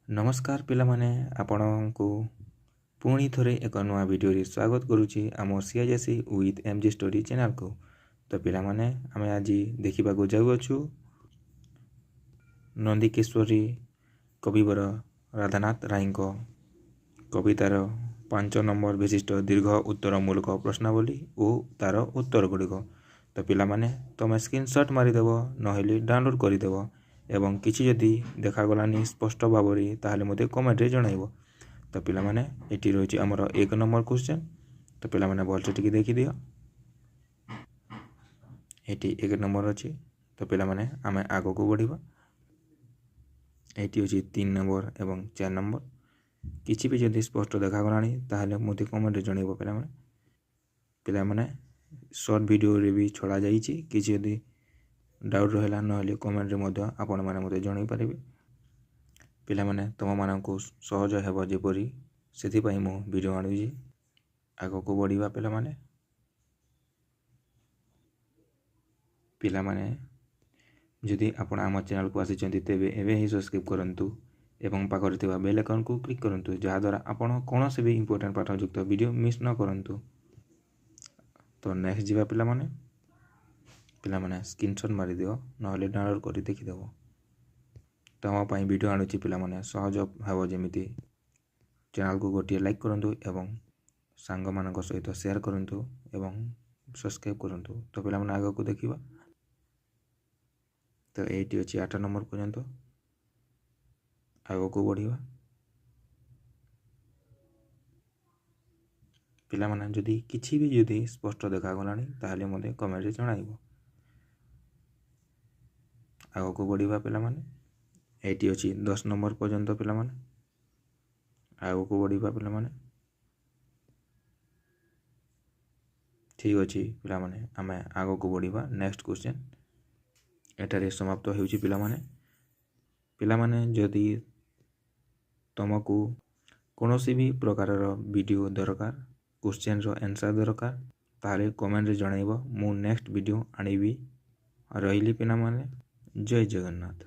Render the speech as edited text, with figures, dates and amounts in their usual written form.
नमस्कार पिलामाने आपणको पुणी थोरे एक नवा वीडियो रे स्वागत करुछि आम CISC with MG story channel को। तो पिलामाने आमे आज देखिबा को जाउ अछु नंदिकेश्वरी कविवर राधानाथ राय को कवितार 5 नंबर विशिष्ट दीर्घ उत्तरमूलक प्रश्नावली और तार उत्तर गुड़िक। तो पिलामाने तुम स्क्रीनशॉट मारिदेव नहेले डाउनलोड करदेव एवं किसी जदि देखागलानी स्पष्ट भाव में ताहले मते कमेंट रे जणाइबो। तो पिलामाने एटी रहिछि हमर 1 नंबर क्वेश्चन। तो पिलामाने भलसे टिके देखि दियो एटी 1 नंबर अछि। तो पिलामाने आमे आगो को बढ़िबा। एटी अछि 3 नंबर एवं 4 नंबर किछि भी जदि स्पष्ट देखागलानी ताहले मते कमेंट रे जणाइबो। पिलामाने शॉर्ट वीडियो रे भी छड़ा जाइछि किछि जदि डाउट रहला नहेले कमेंट रे मध्य आपण माने मते जणाइ पारिबे। पिलामाने तुम मानकु सहज हेबो जेपरि सेथि पई मो वीडियो आनुछि आगो को बढ़िबा। पिलामाने जदि आपण आम चैनल को आसी तेबे एबे ही सब्सक्राइब करंतु एवं पाखरे थिबा बेल आइकन को क्लिक करंतु जहा द्वारा आपण कोनोसी भी इंपोर्टेंट पाठयुक्त वीडियो मिस न करंतु। तो नेक्स्ट जीवा पिलामाने स्क्रीनशॉट मारि दियो नहेले डाउनलोड करि देखि देबो। तो हम पई वीडियो आनुछि पिलामाने सहज हेबो जेमिति चैनल को गोटे लाइक करंतु एवं सांग मानक सहित शेयर करंतु एवं सब्सक्राइब करंतु। तो पिलामाने आगो को देखिबा। तो एटी अछि 8 नंबर पर्यंत आगो को बढ़िबा। पिलामाने जदि किछि भी जदि स्पष्ट देखा गलानी ताहले मते कमेंट रे जणाइबो। आगो को बढ़िबा पिलामाने एटी अछि 10 नंबर पर्यंत पिलामाने आगो को बढ़िबा। पिलामाने ठीक अछि पिलामाने आमे आगो को बढ़िबा। नेक्स्ट क्वेश्चन एटारे समाप्त हेउछि पिलामाने जदि तुमको कोनोसी भी प्रकार रो वीडियो दरकार क्वेश्चन रो आंसर दरकार ताले कमेंट रे जणाइबो। मु नेक्स्ट वीडियो आनिबी। रहिली पिलामाने जय जगन्नाथ।